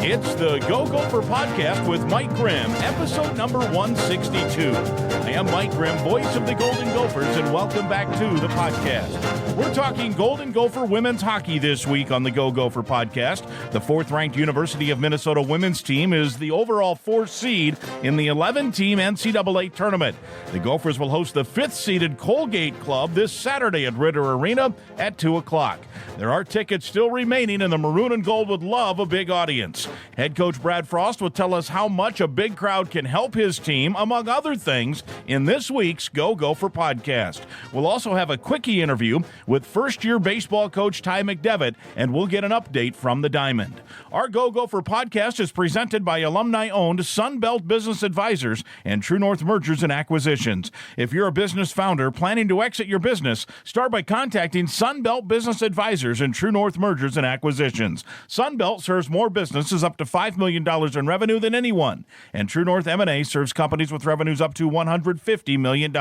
It's the Go Gopher Podcast with Mike Grimm, episode number 162. I am Mike Grimm, voice of the Golden Gophers, and welcome back to the podcast. We're talking Golden Gopher women's hockey this week on the Go Gopher Podcast. The fourth-ranked University of Minnesota women's team is the overall fourth seed in the 11-team NCAA tournament. The Gophers will host the fifth-seeded Colgate Club this Saturday at Ritter Arena at 2 o'clock. There are tickets still remaining, and the Maroon and Gold would love a big audience. Head coach Brad Frost will tell us how much a big crowd can help his team, among other things, in this week's Go Gopher Podcast. We'll also have a quickie interview with first-year baseball coach Ty McDevitt, and we'll get an update from the Diamond. Our Go Gopher Podcast is presented by alumni-owned Sunbelt Business Advisors and True North Mergers and Acquisitions. If you're a business founder planning to exit your business, start by contacting Sunbelt Business Advisors and True North Mergers and Acquisitions. Sunbelt serves more businesses up to $5 million in revenue than anyone, and True North M&A serves companies with revenues up to $150 million.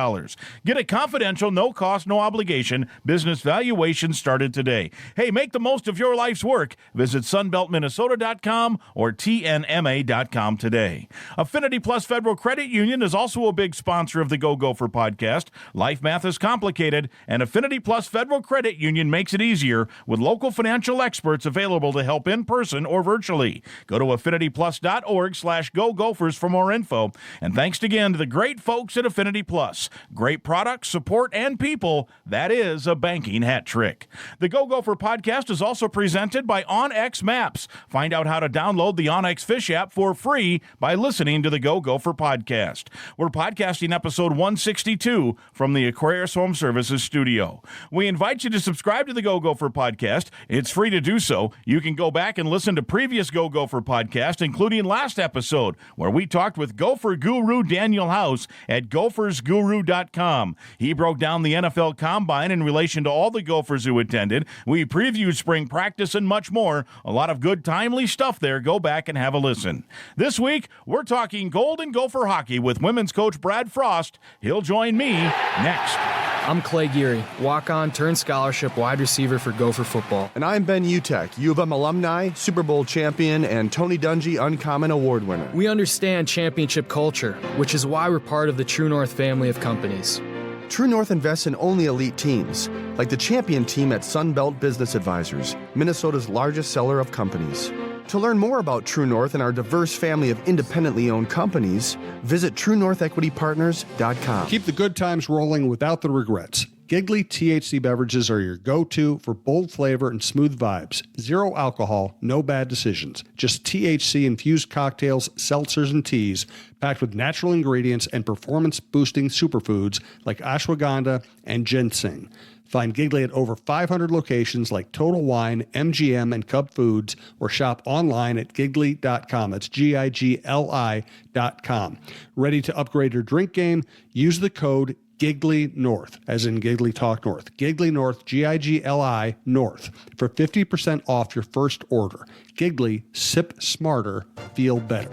Get a confidential, no-cost, no-obligation business valuation started today. Hey, make the most of your life's work. Visit sunbeltminnesota.com or tnma.com today. Affinity Plus Federal Credit Union is also a big sponsor of the Go Gopher Podcast. Life math is complicated, and Affinity Plus Federal Credit Union makes it easier with local financial experts available to help in person or virtually. Go to affinityplus.org/Go Gophers for more info. And thanks again to the great folks at Affinity Plus. Great products, support, and people. That is a banking hat trick. The Go Gopher Podcast is also presented by OnX Maps. Find out how to download the OnX Fish app for free by listening to the Go Gopher Podcast. We're podcasting episode 162 from the Aquarius Home Services studio. We invite you to subscribe to the Go Gopher Podcast. It's free to do so. You can go back and listen to previous Go Gopher podcasts, including last episode, where we talked with Gopher guru Daniel House at gophersguru.com. He broke down the NFL Combine in relation to all the Gophers who attended. We previewed spring practice and much more. A lot of good, timely stuff there. Go back and have a listen. This week, we're talking Golden Gopher hockey with women's coach Brad Frost. He'll join me next. I'm Clay Geary, walk-on turned scholarship wide receiver for Gopher football. And I'm Ben Utek, U of M alumni, Super Bowl champion, and Tony Dungy Uncommon Award winner. We understand championship culture, which is why we're part of the True North family of companies. True North invests in only elite teams, like the champion team at Sunbelt Business Advisors, Minnesota's largest seller of companies. To learn more about True North and our diverse family of independently owned companies, visit TrueNorthEquityPartners.com. Keep the good times rolling without the regrets. Giggly THC beverages are your go-to for bold flavor and smooth vibes. Zero alcohol, no bad decisions. Just THC-infused cocktails, seltzers, and teas packed with natural ingredients and performance-boosting superfoods like ashwagandha and ginseng. Find Giggly at over 500 locations like Total Wine, MGM, and Cub Foods, or shop online at giggly.com. That's GIGLI.com. Ready to upgrade your drink game? Use the code Giggly North, as in Giggly Talk North. Giggly North, GIGLI North, for 50% off your first order. Giggly, sip smarter, feel better.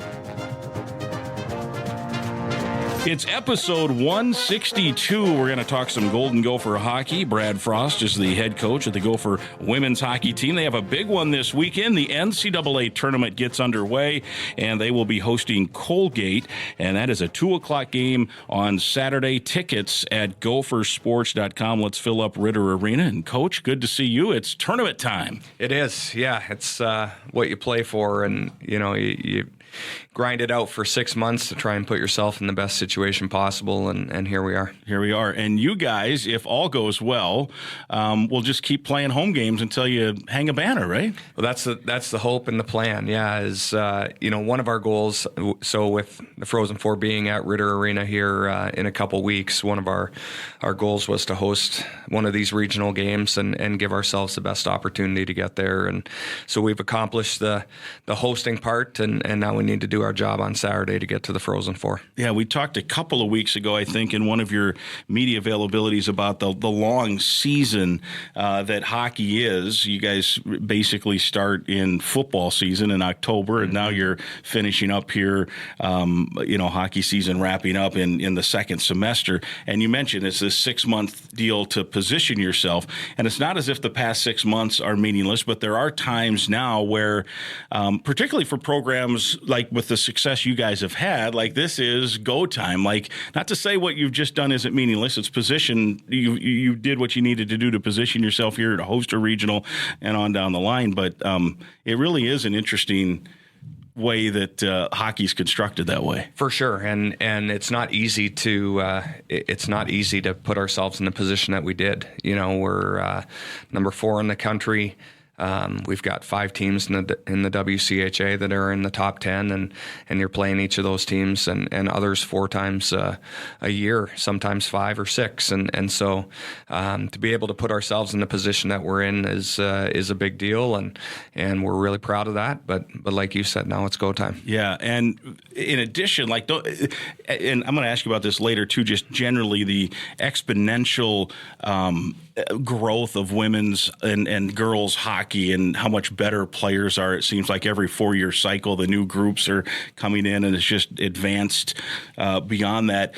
It's episode 162. We're going to talk some Golden Gopher hockey. Brad Frost is the head coach of the Gopher women's hockey team. They have a big one this weekend. The NCAA tournament gets underway, and they will be hosting Colgate, and that is a 2 o'clock game on Saturday. Tickets at gophersports.com. Let's fill up Ritter Arena. And, Coach, good to see you. It's tournament time. It is, yeah. It's what you play for, and, you grind it out for 6 months to try and put yourself in the best situation possible, and here we are. Here we are. And you guys, if all goes well, will just keep playing home games until you hang a banner, right? Well, that's the hope and the plan, yeah, is, one of our goals, so with the Frozen Four being at Ritter Arena here in a couple weeks, one of our goals was to host one of these regional games and give ourselves the best opportunity to get there. And so we've accomplished the hosting part, and now we need to do our job on Saturday to get to the Frozen Four. Yeah, we talked to couple of weeks ago, I think, in one of your media availabilities about the long season that hockey is. You guys basically start in football season in October, and now you're finishing up here, hockey season wrapping up in the second semester. And you mentioned it's this 6-month deal to position yourself. And it's not as if the past 6 months are meaningless, but there are times now where, particularly for programs like with the success you guys have had, like this is go time. Like, not to say what you've just done isn't meaningless. It's position. You did what you needed to do to position yourself here to host a regional and on down the line. But it really is an interesting way that hockey's constructed that way. For sure. And it's not easy to put ourselves in the position that we did. We're number 4 in the country. We've got 5 teams in the WCHA that are in the top 10, and you're playing each of those teams and others 4 times a year, sometimes 5 or 6, and so to be able to put ourselves in the position that we're in is a big deal, and we're really proud of that. But like you said, now it's go time. Yeah, and in addition, and I'm going to ask you about this later too. Just generally, the exponential growth of women's and girls hockey and how much better players are. It seems like every 4-year cycle, the new groups are coming in, and it's just advanced beyond that.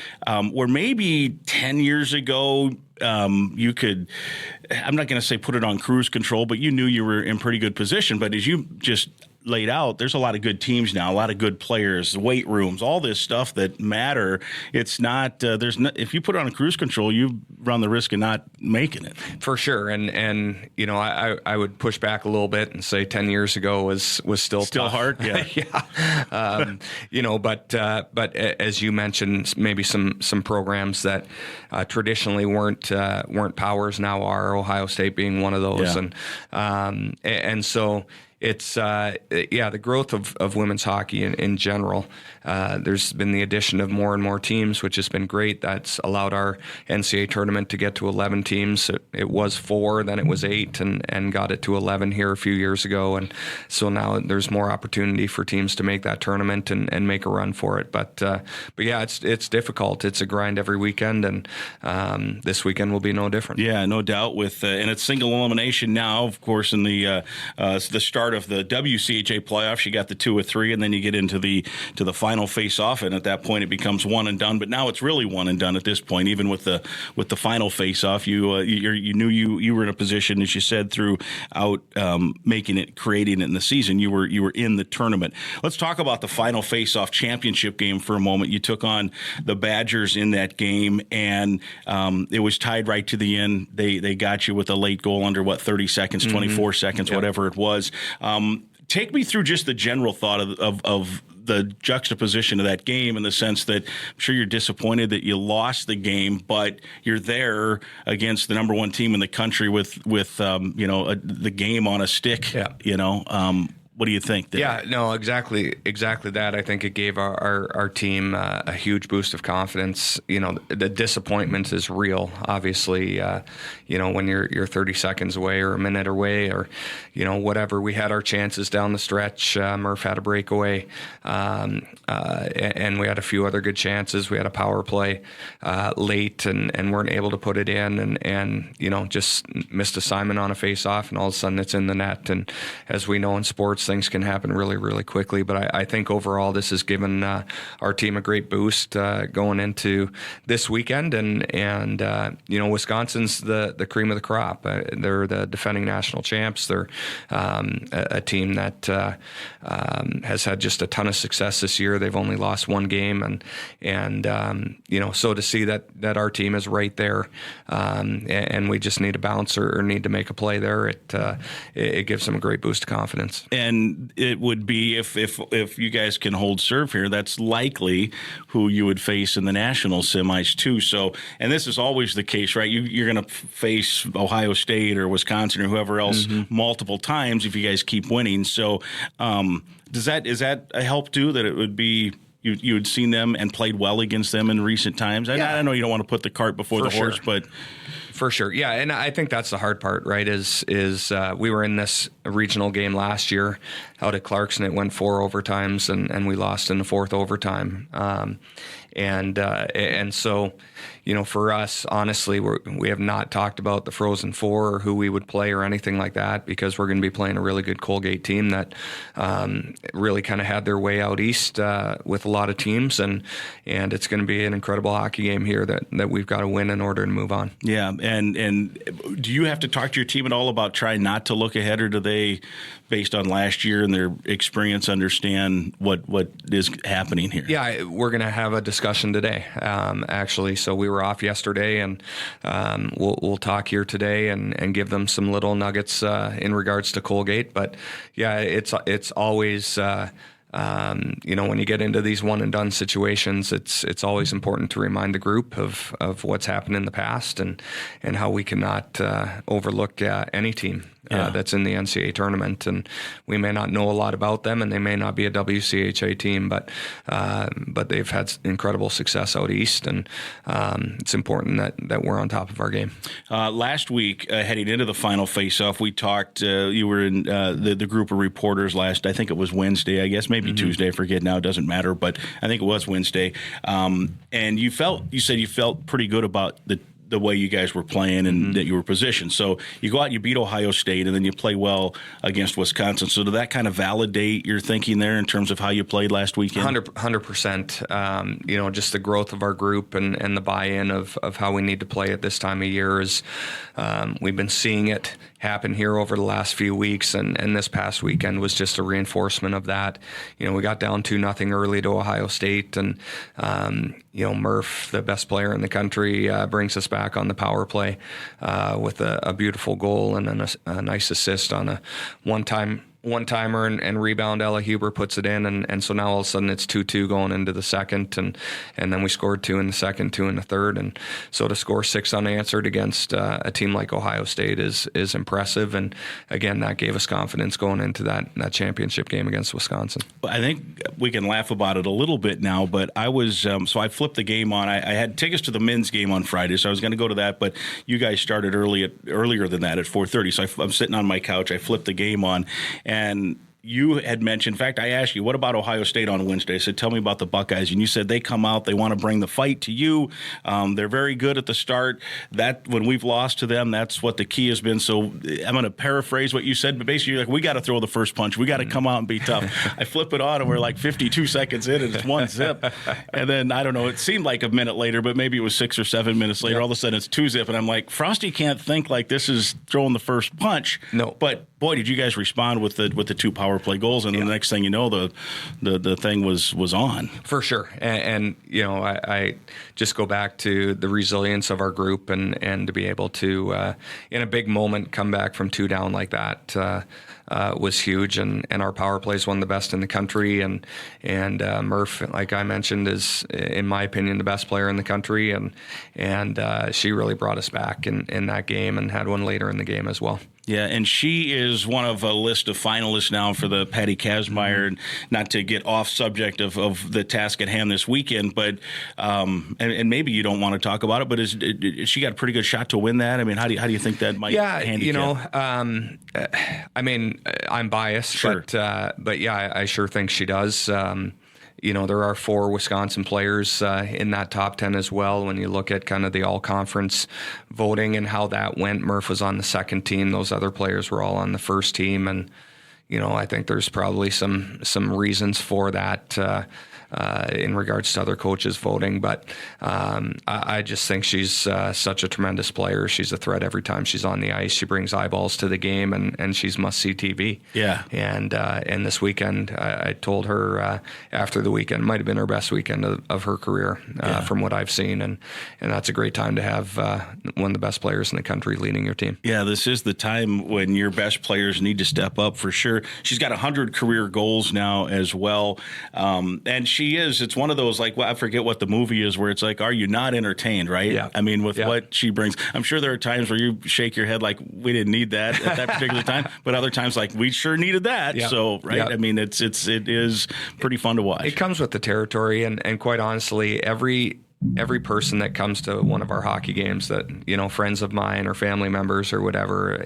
Where maybe 10 years ago, you could, I'm not going to say put it on cruise control, but you knew you were in pretty good position. But as you just laid out, there's a lot of good teams now, a lot of good players, weight rooms, all this stuff that matter. It's not, if you put it on a cruise control, you run the risk of not making it. For sure. And I would push back a little bit and say 10 years ago was still tough. Hard. Yeah. Yeah. But as you mentioned, maybe some programs that traditionally weren't powers now are, Ohio State being one of those. Yeah. And so it's, the growth of women's hockey in general. There's been the addition of more and more teams, which has been great. That's allowed our NCAA tournament to get to 11 teams. It was 4, then it was 8, and got it to 11 here a few years ago. And so now there's more opportunity for teams to make that tournament and make a run for it. But yeah, it's difficult. It's a grind every weekend, and this weekend will be no different. Yeah, no doubt. And it's single elimination now, of course, in the start of the WCHA playoffs. You got the 2 or 3, and then you get into the final face-off, and at that point it becomes one and done. But now it's really one and done at this point. Even with the final face-off, you knew you were in a position, as you said, throughout making it, creating it in the season. You were in the tournament. Let's talk about the final face-off championship game for a moment. You took on the Badgers in that game, and it was tied right to the end. They got you with a late goal under 30 seconds, 24 seconds, whatever it was. Take me through just the general thought of the juxtaposition of that game, in the sense that I'm sure you're disappointed that you lost the game, but you're there against the number 1 team in the country with the game on a stick. Yeah. What do you think there? Yeah, no, exactly that. I think it gave our team a huge boost of confidence. The disappointment is real, obviously. When you're 30 seconds away or a minute away, or whatever. We had our chances down the stretch. Murph had a breakaway, and we had a few other good chances. We had a power play late and weren't able to put it in, and just missed assignment on a face-off, and all of a sudden it's in the net. And as we know in sports, things can happen really, really quickly. But I think overall this has given our team a great boost going into this weekend. And Wisconsin's the cream of the crop. They're the defending national champs. They're a team that has had just a ton of success this year. They've only lost 1 game, and so to see that our team is right there, and we just need a bouncer or need to make a play there, it gives them a great boost of confidence. And it would be, if you guys can hold serve here, that's likely who you would face in the national semis too. So, and this is always the case, right? You're going to face Ohio State or Wisconsin or whoever else multiple times if you guys keep winning. So, is that a help too, that it would be you had seen them and played well against them in recent times? I know you don't want to put the cart before the horse, but for sure. Yeah. And I think that's the hard part, right? Is we were in this regional game last year out at Clarkson. It went 4 overtimes, and we lost in the 4th overtime. And so, for us, honestly, we have not talked about the Frozen Four or who we would play or anything like that, because we're going to be playing a really good Colgate team that really kind of had their way out east with a lot of teams, and it's going to be an incredible hockey game here that we've got to win in order to move on. Yeah, and do you have to talk to your team at all about trying not to look ahead, or do they, based on last year and their experience, understand what is happening here? Yeah, we're going to have a discussion today, actually. So we were off yesterday, and we'll talk here today and give them some little nuggets in regards to Colgate. But yeah, it's always when you get into these one and done situations, it's always important to remind the group of what's happened in the past and how we cannot overlook any team that's in the NCAA tournament. And we may not know a lot about them, and they may not be a WCHA team, but they've had incredible success out east, and it's important that we're on top of our game. Last week, heading into the final face-off, we talked, you were in the group of reporters I think it was Wednesday, I guess, maybe Tuesday, I forget now, it doesn't matter, but I think it was Wednesday. And you said you felt pretty good about the way you guys were playing and that you were positioned. So you go out and you beat Ohio State, and then you play well against Wisconsin. So did that kind of validate your thinking there in terms of how you played last weekend? 100%. Just the growth of our group and the buy-in of how we need to play at this time of year is we've been seeing it happen here over the last few weeks, and this past weekend was just a reinforcement of that. We got down 2-0 early to Ohio State, and Murph, the best player in the country, brings us back on the power play with a beautiful goal and then a nice assist on a one-timer and rebound. Ella Huber puts it in, and so now all of a sudden it's 2-2 going into the second, and then we scored 2 in the second, 2 in the third, and so to score 6 unanswered against a team like Ohio State is impressive, and again, that gave us confidence going into that championship game against Wisconsin. I think we can laugh about it a little bit now, but I was so I flipped the game on. I had tickets to the men's game on Friday, so I was going to go to that, but you guys started earlier than that at 4:30, so I'm sitting on my couch. I flipped the game on, and you had mentioned, in fact, I asked you, what about Ohio State on Wednesday? I said, tell me about the Buckeyes. And you said they come out, they want to bring the fight to you. They're very good at the start. That when we've lost to them, that's what the key has been. So I'm going to paraphrase what you said, but basically you're like, we got to throw the first punch. We got to come out and be tough. I flip it on, and we're like 52 seconds in, and it's 1-zip. And then, I don't know, it seemed like a minute later, but maybe it was 6 or 7 minutes later. All of a sudden it's 2-zip, and I'm like, Frosty can't think like this is throwing the first punch. No. But boy, did you guys respond with the 2 power play goals, and the next thing you know, the thing was on. For sure. And I just go back to the resilience of our group, and to be able to, in a big moment, come back from 2 down like that was huge. And our power play is one of the best in the country. And Murph, like I mentioned, is, in my opinion, the best player in the country. And she really brought us back in that game, and had one later in the game as well. Yeah, and she is one of a list of finalists now for the Patty Kazmaier. And not to get off subject of the task at hand this weekend, but and maybe you don't want to talk about it, but is she got a pretty good shot to win that? I mean, how do you think that might handicap? I mean, I'm biased, sure. but yeah, I sure think she does. There are 4 Wisconsin players in that top 10 as well. When you look at kind of the all-conference voting and how that went, Murph was on the second team. Those other players were all on the first team. And, I think there's probably some reasons for that in regards to other coaches voting. But I just think she's such a tremendous player. She's a threat every time she's on the ice. She brings eyeballs to the game, and she's must-see TV. Yeah. And this weekend, I told her after the weekend, might have been her best weekend of her career from what I've seen. And that's a great time to have one of the best players in the country leading your team. Yeah, this is the time when your best players need to step up for sure. She's got 100 career goals now as well. And it's one of those, like, I forget what the movie is, where it's like, are you not entertained, right? Yeah. I mean, with what she brings. I'm sure there are times where you shake your head like, we didn't need that at that particular time, but other times like, we sure needed that. Yeah. So, right? Yeah. I mean, it is pretty fun to watch. It comes with the territory, and quite honestly, every person that comes to one of our hockey games that, friends of mine or family members or whatever,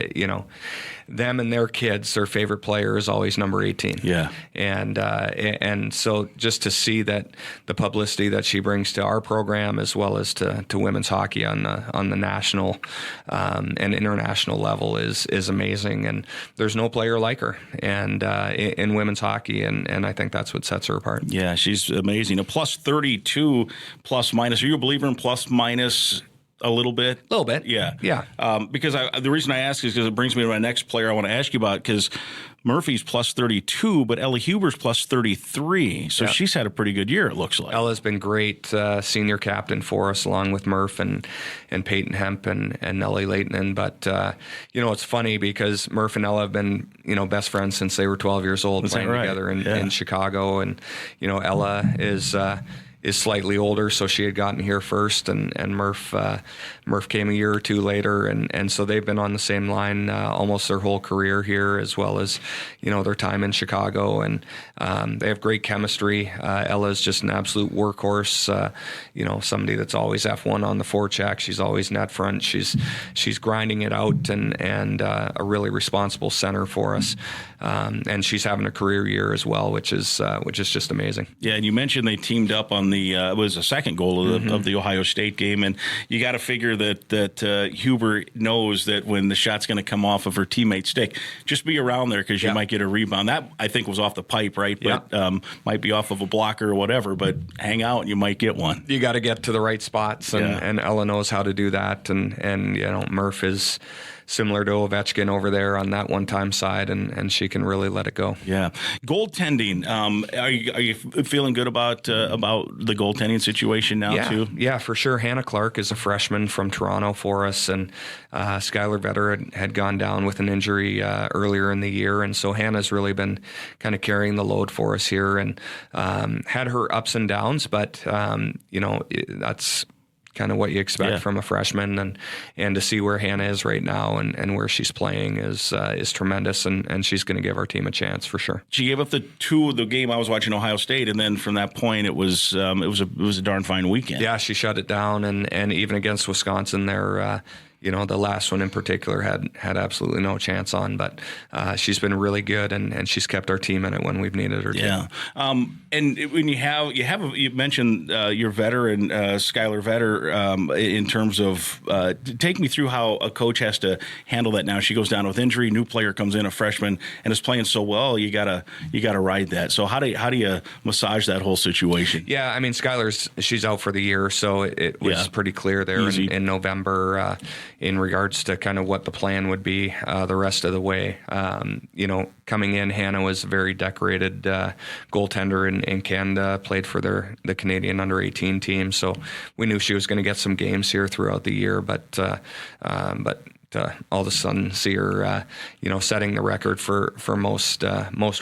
them and their kids, their favorite player is always number 18. Yeah. And so just to see that the publicity that she brings to our program as well as to women's hockey on the national and international level is amazing. And there's no player like her and in women's hockey, and I think that's what sets her apart. Yeah, she's amazing. A plus 32 plus minus. Are you a believer in plus minus? A little bit? A little bit. Yeah. Yeah. Because the reason I ask is because it brings me to my next player I want to ask you about, because Murphy's plus 32, but Ella Huber's plus 33. So she's had a pretty good year, it looks like. Ella's been great senior captain for us, along with Murph and Peyton Hemp and Nellie Leighton. But, it's funny because Murph and Ella have been, best friends since they were 12 years old, playing together in Chicago. And, Ella is slightly older, so she had gotten here first, and Murph came a year or two later, and so they've been on the same line almost their whole career here, as well as their time in Chicago, and they have great chemistry. Ella's just an absolute workhorse, somebody that's always F1 on the forecheck. She's always net front. She's grinding it out, and a really responsible center for us, and she's having a career year as well, which is just amazing. Yeah, and you mentioned they teamed up on it was a second goal of the Ohio State game, and you got to figure that Huber knows that when the shot's going to come off of her teammate's stick, just be around there because you might get a rebound. That, I think, was off the pipe, right? But might be off of a blocker or whatever, but hang out and you might get one. You got to get to the right spots, and Ella knows how to do that, and Murph is similar to Ovechkin over there on that one-time side, and she can really let it go. Yeah. Goaltending. Are you feeling good about the goaltending situation now too? Yeah, for sure. Hannah Clark is a freshman from Toronto for us, and Skylar Vetter had gone down with an injury earlier in the year, and so Hannah's really been kind of carrying the load for us here, and had her ups and downs, but that's kind of what you expect from a freshman, and to see where Hannah is right now and where she's playing is tremendous, and she's going to give our team a chance for sure. She gave up the game I was watching Ohio State, and then from that point it was a darn fine weekend. Yeah, she shut it down, and even against Wisconsin there. The last one in particular had absolutely no chance on, but she's been really good, and she's kept our team in it when we've needed her to. Yeah. And when you mentioned your veteran, Skylar Vetter, in terms of take me through how a coach has to handle that now. She goes down with injury, new player comes in, a freshman, and is playing so well, you gotta ride that. So how do you massage that whole situation? Yeah, I mean, she's out for the year, so it was pretty clear there in November. In regards to kind of what the plan would be the rest of the way. Coming in, Hannah was a very decorated goaltender in Canada, played for the Canadian under-18 team, so we knew she was going to get some games here throughout the year, but all of a sudden see her, setting the record for most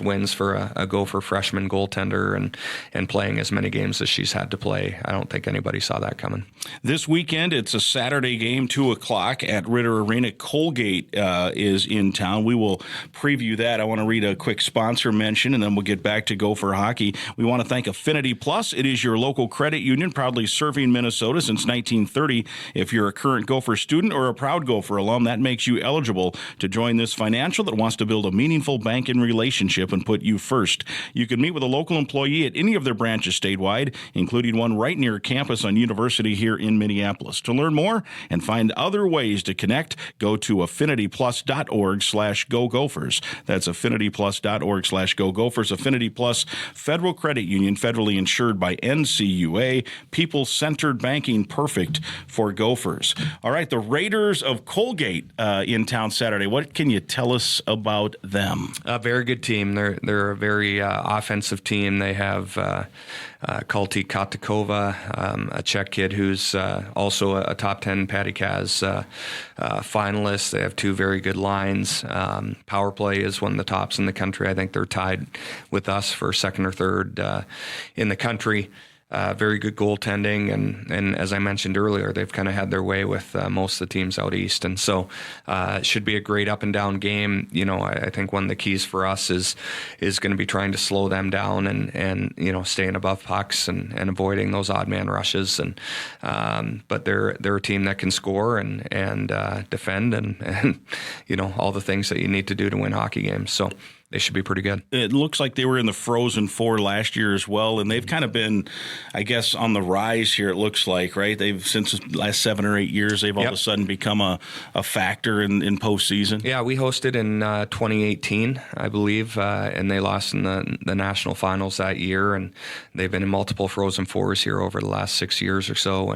wins for a Gopher freshman goaltender and playing as many games as she's had to play. I don't think anybody saw that coming. This weekend, it's a Saturday game, 2:00 at Ritter Arena. Colgate is in town. We will preview that. I want to read a quick sponsor mention, and then we'll get back to Gopher hockey. We want to thank Affinity Plus. It is your local credit union, proudly serving Minnesota since 1930. If you're a current Gopher student or a proud Gopher alum, that makes you eligible to join this financial that wants to build a meaningful banking relationship and put you first. You can meet with a local employee at any of their branches statewide, including one right near campus on University here in Minneapolis. To learn more and find other ways to connect, go to affinityplus.org/Go Gophers. That's affinityplus.org/Go Gophers. Affinity Plus Federal Credit Union, federally insured by NCUA. People-centered banking, perfect for Gophers. All right, the Raiders of Colgate in town Saturday. What can you tell us about them? A very good team. They're a very offensive team. They have Kulti Katakova, a Czech kid who's also a top 10 Patty Kaz finalist. They have two very good lines. Power play is one of the tops in the country. I think they're tied with us for second or third in the country. very good goaltending, and as I mentioned earlier, they've kind of had their way with most of the teams out east, and so it should be a great up and down game. I think one of the keys for us is going to be trying to slow them down and staying above pucks and avoiding those odd man rushes, and but they're a team that can score and defend and all the things that you need to do to win hockey games. So they should be pretty good. It looks like they were in the Frozen Four last year as well, and they've kind of been, I guess, on the rise here, it looks like, right? They've, since the last 7 or 8 years, they've all of a sudden become a factor in postseason. Yeah, we hosted in 2018, I believe, and they lost in the national finals that year, and they've been in multiple Frozen Fours here over the last 6 years or so,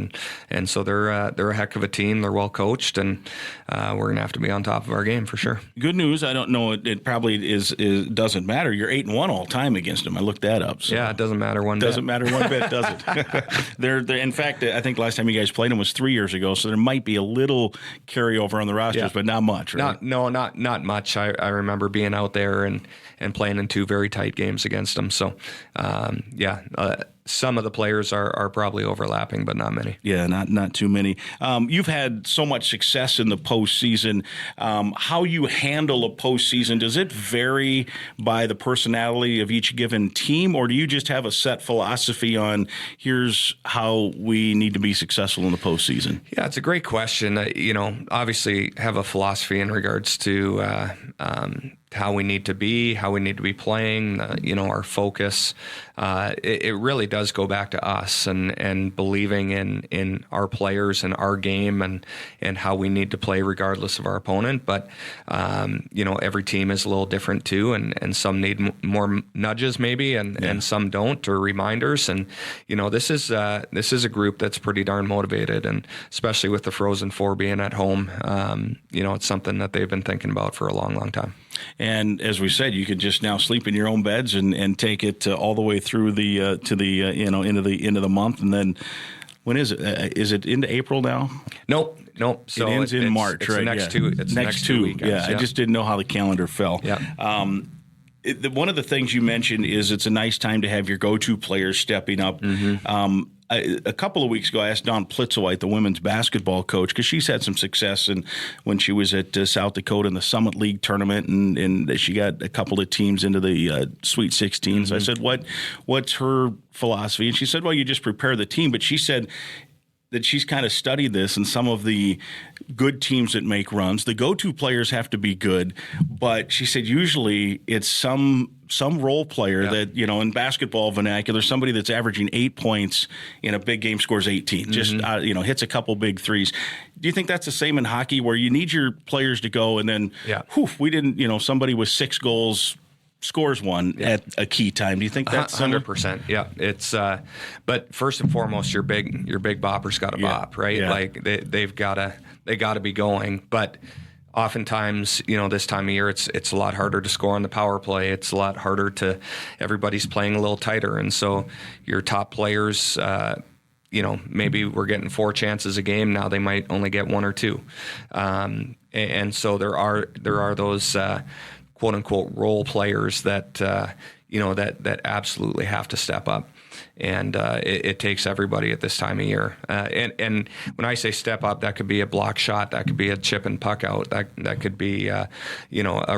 and so they're a heck of a team. They're well coached, and we're going to have to be on top of our game for sure. Good news, I don't know, it probably doesn't matter. You're 8-1 all time against them. I looked that up. So. Yeah, it doesn't matter one bit. Doesn't matter one bit, does it? They're in fact, I think last time you guys played them was 3 years ago, so there might be a little carryover on the rosters, but not much, right? Not much. I remember being out there and playing in 2 very tight games against them. So, some of the players are probably overlapping, but not many. Yeah, not too many. You've had so much success in the postseason. How you handle a postseason, does it vary by the personality of each given team, or do you just have a set philosophy on here's how we need to be successful in the postseason? Yeah, it's a great question. Obviously have a philosophy in regards to how we need to be playing, our focus. It really does go back to us and believing in our players and our game and how we need to play regardless of our opponent. But, every team is a little different too, and some need more nudges maybe, and some don't, or reminders. And, this is a group that's pretty darn motivated, and especially with the Frozen Four being at home, it's something that they've been thinking about for a long, long time. And as we said, you could just now sleep in your own beds and take it all the way through the into the month, and then when is it? Is it into April now? Nope. So it ends in March, right? It's next two weekends. Yeah, I just didn't know how the calendar fell. Yeah. One of the things you mentioned is it's a nice time to have your go-to players stepping up. Mm-hmm. A couple of weeks ago, I asked Dawn Plitzowite, the women's basketball coach, because she's had some success when she was at South Dakota in the Summit League tournament, and she got a couple of teams into the Sweet 16. Mm-hmm. I said, what's her philosophy? And she said, well, you just prepare the team. But she said that she's kind of studied this, and some of the good teams that make runs, the go-to players have to be good, but she said usually it's some role player that, in basketball vernacular, somebody that's averaging 8 points in a big game scores 18, just, hits a couple big threes. Do you think that's the same in hockey, where you need your players to go and then, we didn't, somebody with 6 goals scores one at a key time? Do you think that's 100%? Yeah, it's. But first and foremost, your big bopper's got to bop, right? Yeah. Like they got to be going. But oftentimes, this time of year, it's a lot harder to score on the power play. It's a lot harder everybody's playing a little tighter, and so your top players. Maybe we're getting 4 chances a game now. They might only get 1 or 2, and so there are those. "Quote unquote" role players that that absolutely have to step up, and it takes everybody at this time of year. And when I say step up, that could be a block shot, that could be a chip and puck out, that could be a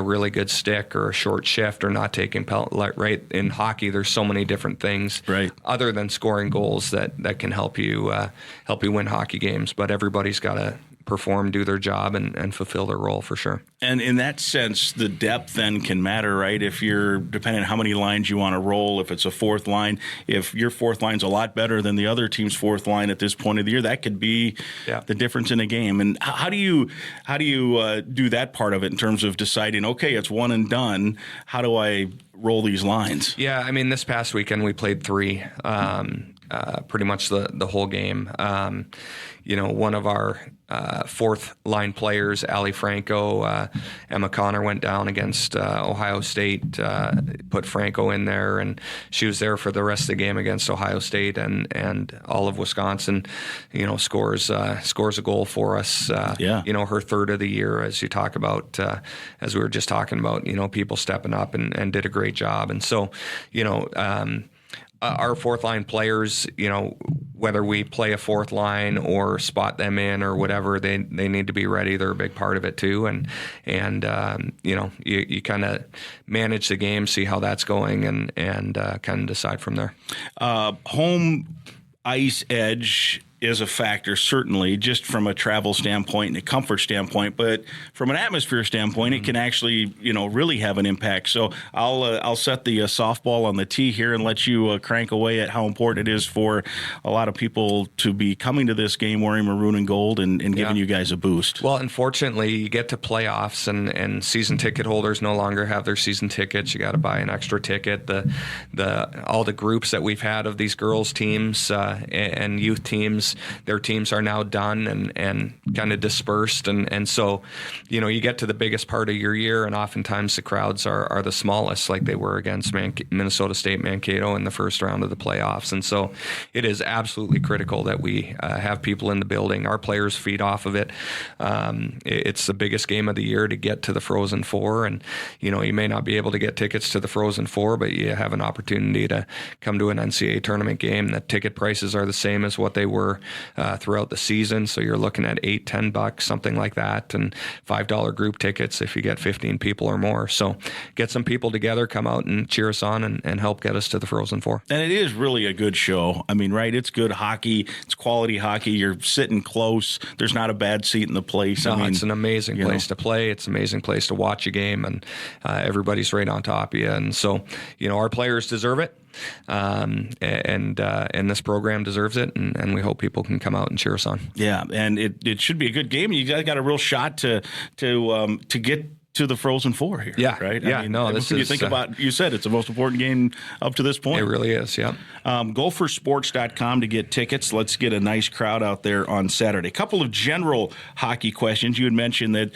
really good stick or a short shift or not taking penalty. Right, in hockey, there's so many different things other than scoring goals that can help you win hockey games. But everybody's got to perform, do their job, and fulfill their role for sure. And in that sense, the depth then can matter, right? If you're, depending on how many lines you want to roll, if it's a 4th line, if your 4th line's a lot better than the other team's 4th line at this point of the year, that could be the difference in a game. And how do you do that part of it in terms of deciding, okay, it's one and done, how do I roll these lines? Yeah, I mean, this past weekend we played 3. Pretty much the whole game. One of our 4th line players, Ali Franco, Emma Connor went down against Ohio State, put Franco in there, and she was there for the rest of the game against Ohio State, and all of Wisconsin, scores a goal for us. Her 3rd of the year, as you talk about, as we were just talking about, people stepping up and did a great job. And so, our fourth line players, whether we play a fourth line or spot them in or whatever, they need to be ready. They're a big part of it too. And you kind of manage the game, see how that's going, and kind of decide from there. Home ice edge is a factor, certainly, just from a travel standpoint and a comfort standpoint, but from an atmosphere standpoint, it can actually, really have an impact. So I'll set the softball on the tee here and let you crank away at how important it is for a lot of people to be coming to this game wearing maroon and gold and giving you guys a boost. Well, unfortunately, you get to playoffs and season ticket holders no longer have their season tickets. You got to buy an extra ticket. All the groups that we've had of these girls teams and youth teams, their teams are now done and kind of dispersed. And so, you get to the biggest part of your year, and oftentimes the crowds are the smallest, like they were against Minnesota State Mankato in the first round of the playoffs. And so it is absolutely critical that we have people in the building. Our players feed off of it. It's the biggest game of the year to get to the Frozen Four. And, you may not be able to get tickets to the Frozen Four, but you have an opportunity to come to an NCAA tournament game. The ticket prices are the same as what they were throughout the season. So you're looking at $8-10, something like that, and $5 group tickets if you get 15 people or more. So get some people together, come out and cheer us on and help get us to the Frozen Four. And it is really a good show. I mean, right? It's good hockey. It's quality hockey. You're sitting close. There's not a bad seat in the place. No, it's an amazing place to play. It's an amazing place to watch a game, and everybody's right on top of you. And so, our players deserve it. And this program deserves it, and we hope people can come out and cheer us on. Yeah, and it should be a good game. You guys got a real shot to get to the Frozen Four here. Yeah, right. Yeah, you think about, you said it's the most important game up to this point. It really is. Yeah. Gophersports.com to get tickets. Let's get a nice crowd out there on Saturday. A couple of general hockey questions. You had mentioned that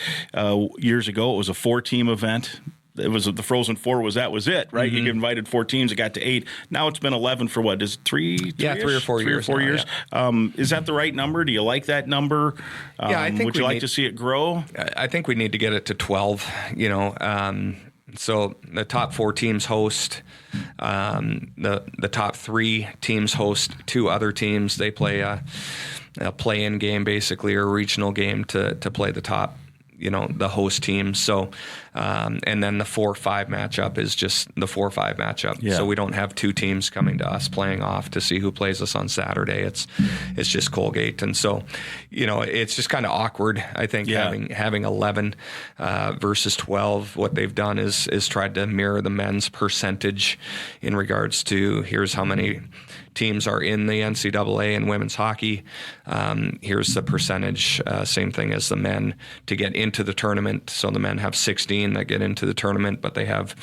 years ago it was a 4-team event. It was the Frozen Four. That was it, right? Mm-hmm. You get invited 4 teams. It got to 8. Now it's been 11 for what? Is it 3 or 4 years? 3 or 4 years. Yeah. Is that the right number? Do you like that number? I think. Would you like to see it grow? I think we need to get it to 12. So the top 4 teams host. The top 3 teams host 2 other teams. They play a play-in game, basically, or a regional game to play the top. The host team. So, and then the 4-5 matchup is just the 4-5 matchup. Yeah. So we don't have 2 teams coming to us playing off to see who plays us on Saturday. It's just Colgate. And so, it's just kind of awkward, I think, having 11 versus 12. What they've done is tried to mirror the men's percentage in regards to here's how many teams are in the NCAA and women's hockey. Here's the percentage, same thing as the men to get into the tournament. So the men have 16 that get into the tournament, but they have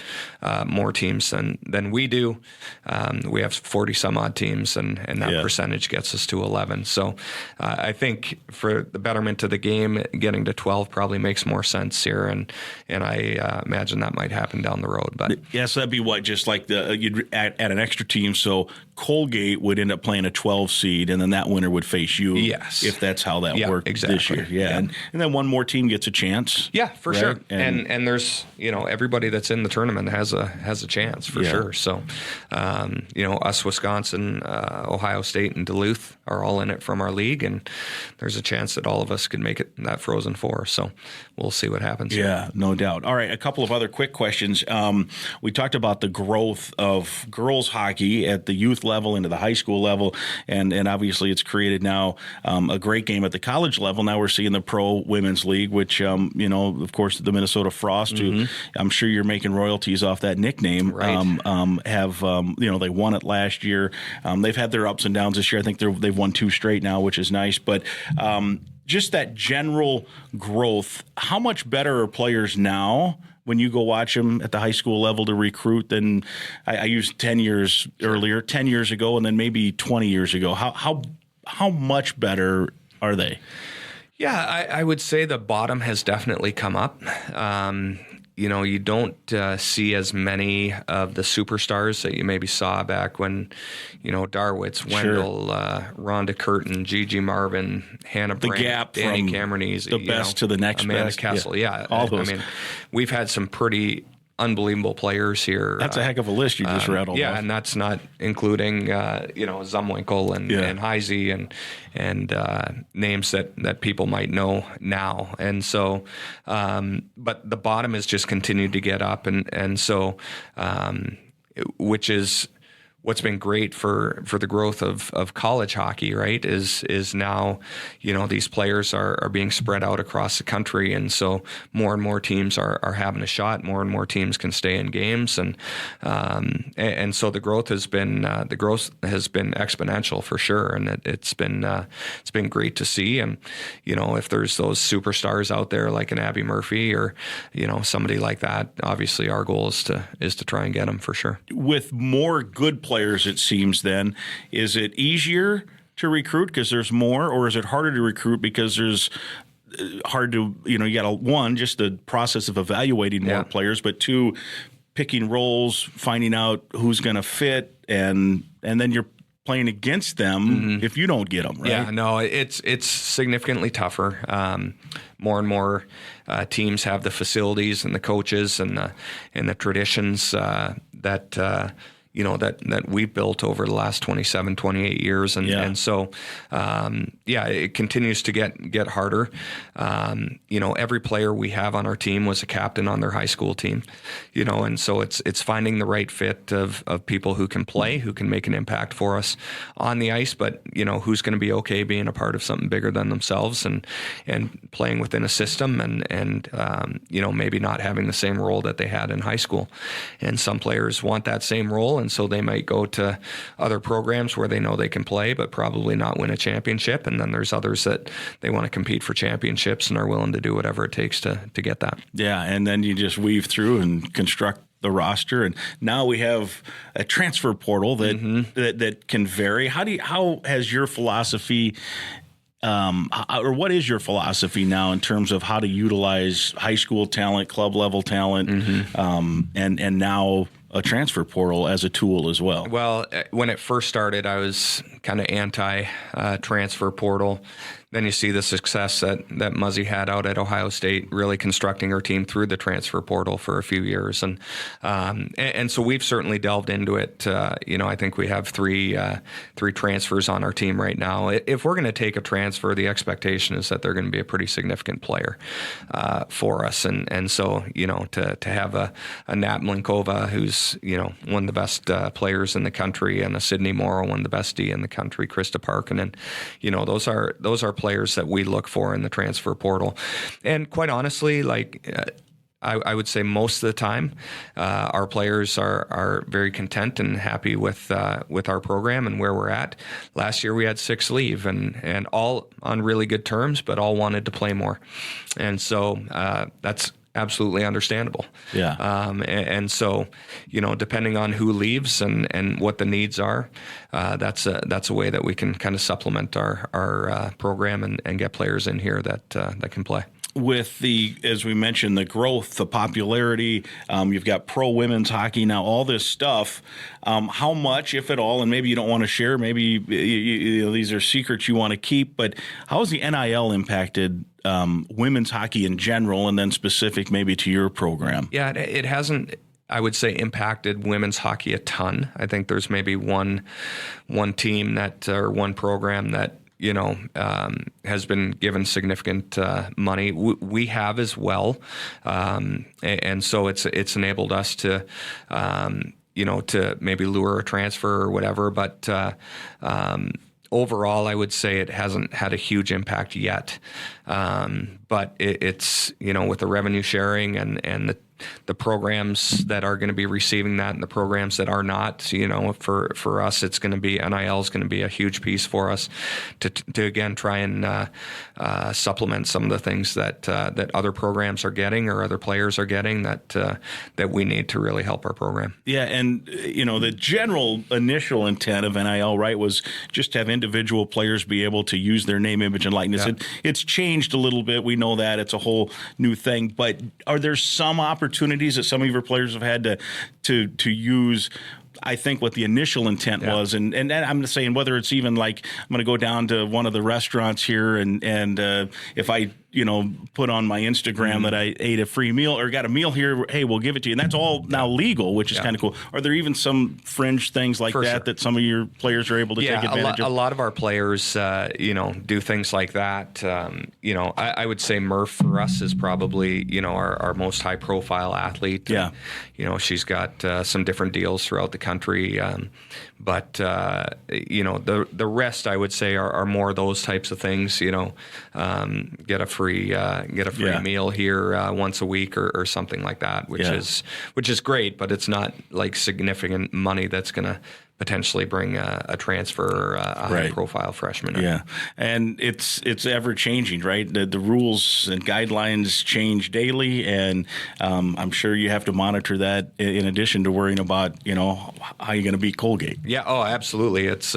more teams than we do. We have 40 some odd teams, and that percentage gets us to 11. So I think for the betterment of the game, getting to 12 probably makes more sense here, and I imagine that might happen down the road. But yes, that'd be what, just like you'd add an extra team. So Colgate would end up playing a 12 seed, and then that winner would face you. Yes, if that's how that worked exactly. this year. Yeah. And then one more team gets a chance. Yeah, for right? sure. And there's everybody that's in the tournament has a chance for sure. So us, Wisconsin, Ohio State, and Duluth are all in it from our league, and there's a chance that all of us could make it in that Frozen Four. So we'll see what happens. Yeah, no doubt. All right, a couple of other quick questions. We talked about the growth of girls hockey at the youth level into the high school level, and obviously it's created now a great game at the college level. Now we're seeing the pro women's league, which of course the Minnesota Frost, who I'm sure you're making royalties off that nickname, right. They won it last year. They've had their ups and downs this year. I think they've won 2 straight now, which is nice, but just that general growth, how much better are players now when you go watch them at the high school level to recruit than I used 10 years earlier, 10 years ago, and then maybe 20 years ago? How much better are they? Yeah, I would say the bottom has definitely come up. You don't see as many of the superstars that you maybe saw back when, Darwitz, Wendell, Rhonda Curtin, Gigi Marvin, Hannah Brandt, gap Danny from Cameronese, the best to the next Amanda best. Kessel. Yeah, all those. I mean, we've had some pretty unbelievable players here. That's a heck of a list you just rattled off. And that's not including Zumwinkle and Heisey and names that people might know now. And so, but the bottom has just continued to get up, and so, which is what's been great for the growth of college hockey, right, is now, these players are being spread out across the country, and so more and more teams are having a shot. More and more teams can stay in games, and so the growth has been exponential for sure, and it's been great to see. And if there's those superstars out there like an Abby Murphy or somebody like that, obviously our goal is to try and get them for sure. With more good players, it seems, then, is it easier to recruit because there's more, or is it harder to recruit because there's hard to, you got one, just the process of evaluating more players, but two, picking roles, finding out who's going to fit, and then you're playing against them if you don't get them, right? Yeah, no, it's significantly tougher. More and more teams have the facilities and the coaches and the traditions that we've built over the last 27, 28 years. And so, it continues to get harder. Every player we have on our team was a captain on their high school team, and so it's finding the right fit of people who can play, who can make an impact for us on the ice, but, who's going to be okay being a part of something bigger than themselves and playing within a system and maybe not having the same role that they had in high school. And some players want that same role, and so they might go to other programs where they know they can play, but probably not win a championship. And then there's others that they want to compete for championships and are willing to do whatever it takes to get that. Yeah, and then you just weave through and construct the roster, and now we have a transfer portal that can vary. How has your philosophy? Or what is your philosophy now in terms of how to utilize high school talent, club level talent, and now a transfer portal as a tool as well? Well, when it first started, I was kind of anti-transfer portal. Then you see the success that Muzzy had out at Ohio State, really constructing her team through the transfer portal for a few years, and so we've certainly delved into it. I think we have three transfers on our team right now. If we're going to take a transfer, the expectation is that they're going to be a pretty significant player for us, and so to have a Nat Mlinkova, who's one of the best players in the country, and a Sydney Morrow, one of the best D in the country, Krista Parkinen, those are players that we look for in the transfer portal. And quite honestly, I would say most of the time, our players are very content and happy with our program and where we're at. Last year we had 6 leave, and all on really good terms, but all wanted to play more. And so that's absolutely understandable. Yeah. And so, depending on who leaves and what the needs are, that's a way that we can kind of supplement our program and get players in here that can play. With as we mentioned, the growth, the popularity, you've got pro women's hockey now, all this stuff. How much, if at all, and maybe you don't want to share, maybe these are secrets you want to keep, but how has the NIL impacted women's hockey in general, and then specific maybe to your program? Yeah, it hasn't, I would say, impacted women's hockey a ton. I think there's maybe one team or one program that has been given significant money. We have as well, and so it's enabled us to to maybe lure a transfer or whatever. But overall, I would say it hasn't had a huge impact yet. But it's with the revenue sharing and the programs that are going to be receiving that and the programs that are not, for us, it's going to be, NIL is going to be a huge piece for us to again, try and supplement some of the things that other programs are getting or other players are getting that we need to really help our program. Yeah. And, the general initial intent of NIL, right, was just to have individual players be able to use their name, image, and likeness. Yeah. It's changed a little bit. We know that it's a whole new thing, but are there some opportunities that some of your players have had to use I think, what the initial intent was. And I'm just saying, whether it's even like I'm going to go down to one of the restaurants here and if I put on my Instagram that I ate a free meal or got a meal here, hey, we'll give it to you. And that's all now legal, which is kind of cool. Are there even some fringe things like that some of your players are able to take advantage of? A lot of our players, do things like that. I would say Murph for us is probably, our most high profile athlete. Yeah. She's got some different deals throughout the country. But the rest, I would say, are more those types of things, get a free meal here once a week or something like that, which is great, but it's not like significant money that's going to potentially bring a transfer or a high-profile freshman in. Yeah, and it's ever changing, right? The rules and guidelines change daily, and I'm sure you have to monitor that in addition to worrying about how you're going to beat Colgate. Yeah, absolutely. It's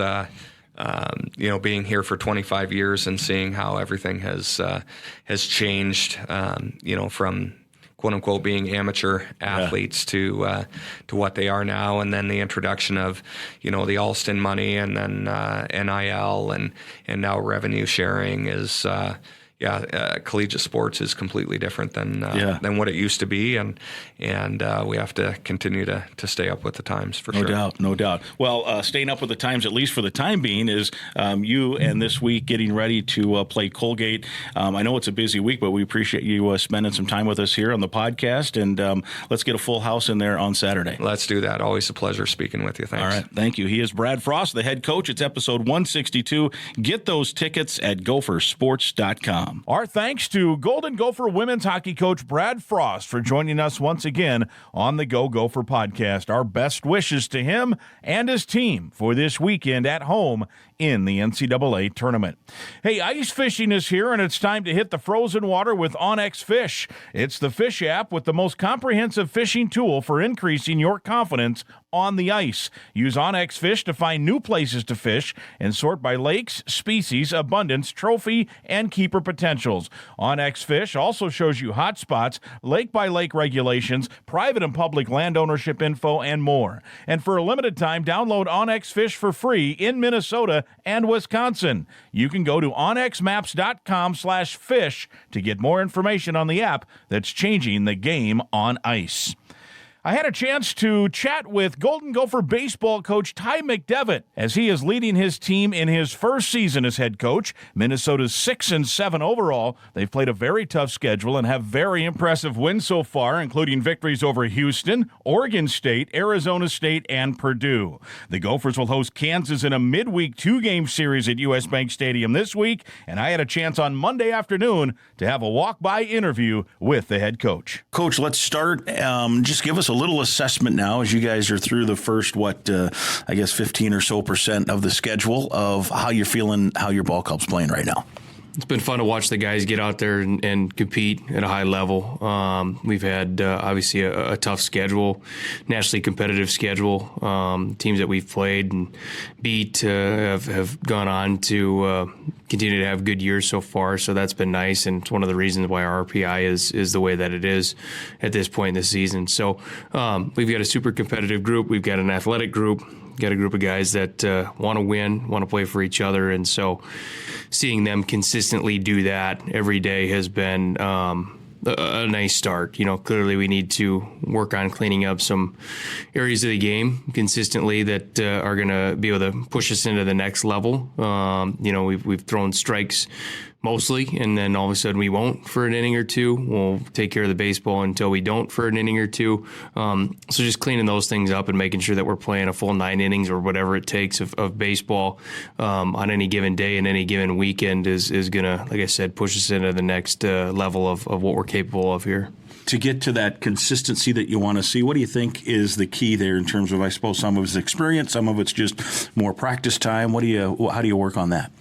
being here for 25 years and seeing how everything has changed. From quote unquote being amateur athletes to what they are now, and then the introduction of the Alston money, and then NIL and now revenue sharing is collegiate sports is completely different than what it used to be, and we have to continue to stay up with the times for sure. No doubt. Well, staying up with the times, at least for the time being, is you and this week getting ready to play Colgate. I know it's a busy week, but we appreciate you spending some time with us here on the podcast, and let's get a full house in there on Saturday. Let's do that. Always a pleasure speaking with you. Thanks. All right. Thank you. He is Brad Frost, the head coach. It's episode 162. Get those tickets at gophersports.com. Our thanks to Golden Gopher women's hockey coach Brad Frost for joining us once again on the Go Gopher podcast. Our best wishes to him and his team for this weekend at home in the NCAA tournament. Hey, ice fishing is here, and it's time to hit the frozen water with OnX Fish. It's the fish app with the most comprehensive fishing tool for increasing your confidence on the ice. Use OnX Fish to find new places to fish and sort by lakes, species, abundance, trophy, and keeper potentials. OnX Fish also shows you hot spots, lake-by-lake regulations, private and public land ownership info, and more. And for a limited time, download OnX Fish for free in Minnesota and Wisconsin. You can go to onxmaps.com/fish to get more information on the app that's changing the game on ice. I had a chance to chat with Golden Gopher baseball coach Ty McDevitt as he is leading his team in his first season as head coach. Minnesota's 6-7 overall. They've played a very tough schedule and have very impressive wins so far, including victories over Houston, Oregon State, Arizona State, and Purdue. The Gophers will host Kansas in a midweek 2-game series at US Bank Stadium this week, and I had a chance on Monday afternoon to have a walk-by interview with the head coach. Coach, let's start. Just give us a little assessment now as you guys are through the first, 15 or so % of the schedule of how you're feeling, how your ball club's playing right now. It's been fun to watch the guys get out there and compete at a high level. We've had obviously a tough schedule, nationally competitive schedule. Teams that we've played and beat have gone on to continue to have good years so far. So that's been nice, and it's one of the reasons why our RPI is the way that it is at this point in the season. So we've got a super competitive group. We've got an athletic group. Got a group of guys that want to win, want to play for each other, and so seeing them consistently do that every day has been a nice start. Clearly we need to work on cleaning up some areas of the game consistently that are going to be able to push us into the next level. We've thrown strikes mostly, and then all of a sudden we won't for an inning or two. We'll take care of the baseball until we don't for an inning or two. So just cleaning those things up and making sure that we're playing a full 9 innings or whatever it takes of baseball on any given day and any given weekend is going to, like I said, push us into the next level of what we're capable of here. To get to that consistency that you want to see, what do you think is the key there in terms of, I suppose, some of it's experience, some of it's just more practice time? How do you work on that?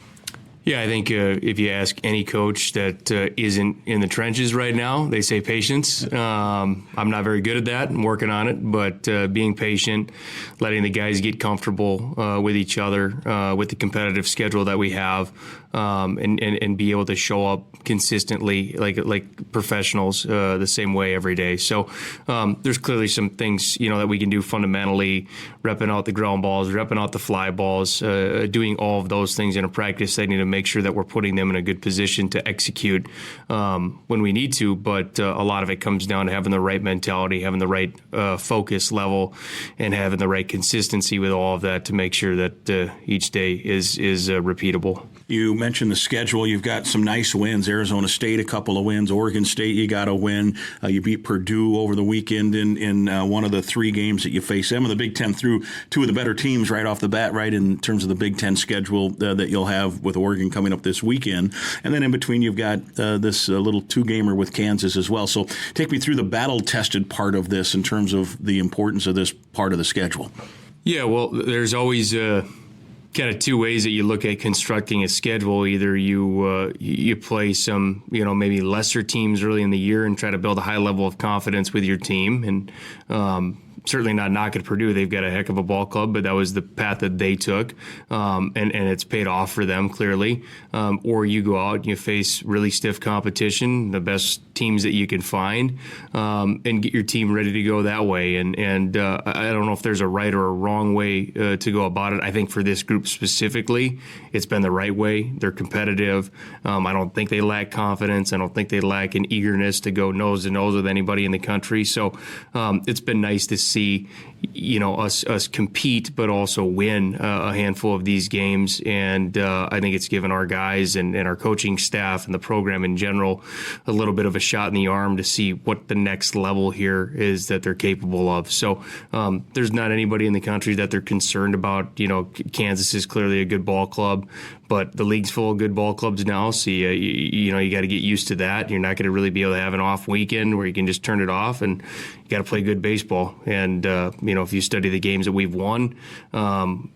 Yeah, I think if you ask any coach that isn't in the trenches right now, they say patience. I'm not very good at that. I'm working on it, but being patient, letting the guys get comfortable with each other, with the competitive schedule that we have, and be able to show up consistently like professionals the same way every day. So there's clearly some things that we can do fundamentally, repping out the ground balls, repping out the fly balls, doing all of those things in a practice setting to make sure that we're putting them in a good position to execute when we need to. But a lot of it comes down to having the right mentality, having the right focus level, and having the right consistency with all of that to make sure that each day is repeatable. You mentioned the schedule. You've got some nice wins. Arizona State, a couple of wins. Oregon State, you got a win. You beat Purdue over the weekend in one of the 3 games that you face them. And the Big Ten threw 2 of the better teams right off the bat, right, in terms of the Big Ten schedule that you'll have with Oregon coming up this weekend. And then in between, you've got this little 2-gamer with Kansas as well. So take me through the battle-tested part of this in terms of the importance of this part of the schedule. Yeah, well, there's always kind of 2 ways that you look at constructing a schedule. Either you play some maybe lesser teams early in the year and try to build a high level of confidence with your team, and certainly not knocking Purdue. They've got a heck of a ball club, but that was the path that they took, and it's paid off for them clearly. Or you go out and you face really stiff competition, the best teams that you can find, and get your team ready to go that way. And I don't know if there's a right or a wrong way to go about it. I think for this group specifically, it's been the right way. They're competitive. I don't think they lack confidence. I don't think they lack an eagerness to go nose to nose with anybody in the country. So it's been nice to see us compete, but also win a handful of these games. And I think it's given our guys and our coaching staff and the program in general a little bit of a shot in the arm to see what the next level here is that they're capable of. So there's not anybody in the country that they're concerned about. Kansas is clearly a good ball club, but the league's full of good ball clubs now. So you got to get used to that. You're not going to really be able to have an off weekend where you can just turn it off, and you got to play good baseball. And if you study the games that we've won,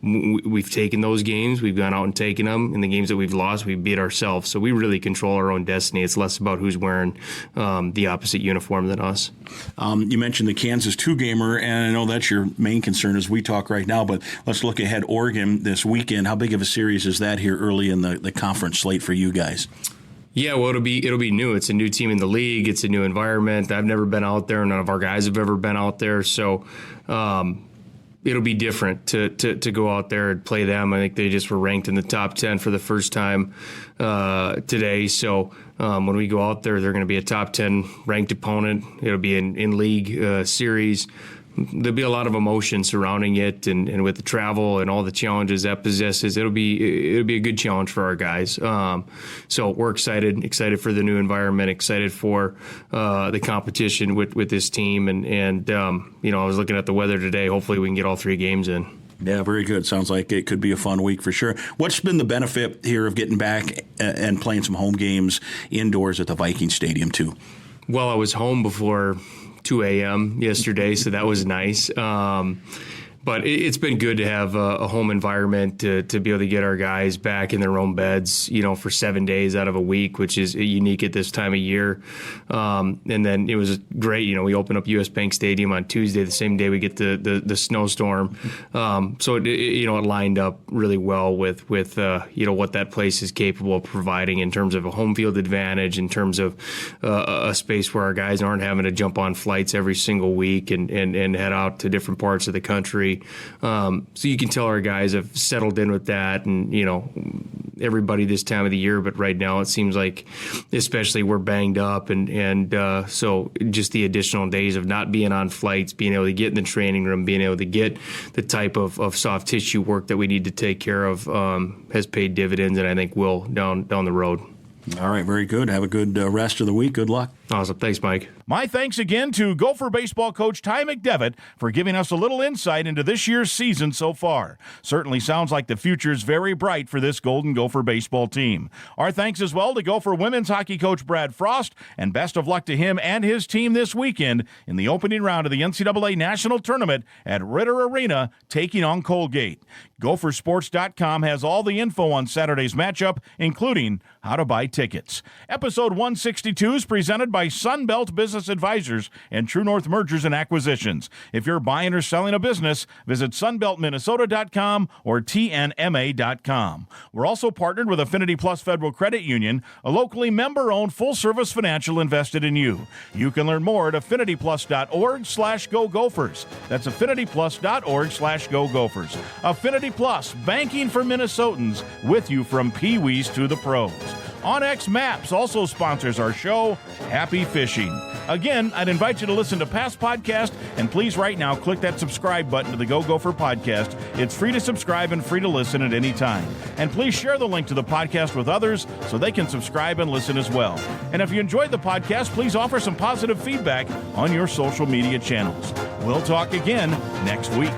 we've taken those games, we've gone out and taken them. In the games that we've lost, we beat ourselves. So we really control our own destiny. It's less about who's wearing the opposite uniform than us. You mentioned the Kansas 2-gamer, and I know that's your main concern as we talk right now, but let's look ahead. Oregon this weekend, how big of a series is that here early in the conference slate for you guys? Yeah, well, it'll be new. It's a new team in the league. It's a new environment. I've never been out there. None of our guys have ever been out there. So it'll be different to go out there and play them. I think they just were ranked in the top 10 for the first time today. So when we go out there, they're going to be a top 10 ranked opponent. It'll be an in-league series. There'll be a lot of emotion surrounding it, and with the travel and all the challenges that possesses, it'll be a good challenge for our guys. So we're excited for the new environment, excited for the competition with this team, and I was looking at the weather today. Hopefully we can get all 3 games in. Yeah, very good. Sounds like it could be a fun week for sure. What's been the benefit here of getting back and playing some home games indoors at the Viking Stadium too? Well, I was home before 2 a.m. yesterday, so that was nice. But it's been good to have a home environment to be able to get our guys back in their own beds, for 7 days out of a week, which is unique at this time of year. And then it was great. We opened up US Bank Stadium on Tuesday, the same day we get the snowstorm. So it lined up really well with what that place is capable of providing in terms of a home field advantage, in terms of a space where our guys aren't having to jump on flights every single week and head out to different parts of the country. So you can tell our guys have settled in with that, and everybody this time of the year. But right now it seems like, especially, we're banged up, and so just the additional days of not being on flights, being able to get in the training room, being able to get the type of soft tissue work that we need to take care of has paid dividends, and I think will down the road. All right, very good. Have a good rest of the week. Good luck. Awesome. Thanks, Mike. My thanks again to Gopher baseball coach Ty McDevitt for giving us a little insight into this year's season so far. Certainly sounds like the future is very bright for this Golden Gopher baseball team. Our thanks as well to Gopher women's hockey coach Brad Frost, and best of luck to him and his team this weekend in the opening round of the NCAA National Tournament at Ritter Arena, taking on Colgate. Gophersports.com has all the info on Saturday's matchup, including how to buy tickets. Episode 162 is presented by Sunbelt Business Advisors and True North Mergers and Acquisitions. If you're buying or selling a business, visit sunbeltminnesota.com or tnma.com. We're also partnered with Affinity Plus Federal Credit Union, a locally member-owned full-service financial invested in you. You can learn more at affinityplus.org/Go Gophers. That's affinityplus.org/Go Gophers. Affinity Plus, banking for Minnesotans, with you from Pee-wees to the pros. OnX Maps also sponsors our show. Happy fishing. Again, I'd invite you to listen to past podcasts, and please right now click that subscribe button to the Go Gopher Podcast. It's free to subscribe and free to listen at any time. And please share the link to the podcast with others so they can subscribe and listen as well. And if you enjoyed the podcast, please offer some positive feedback on your social media channels. We'll talk again next week.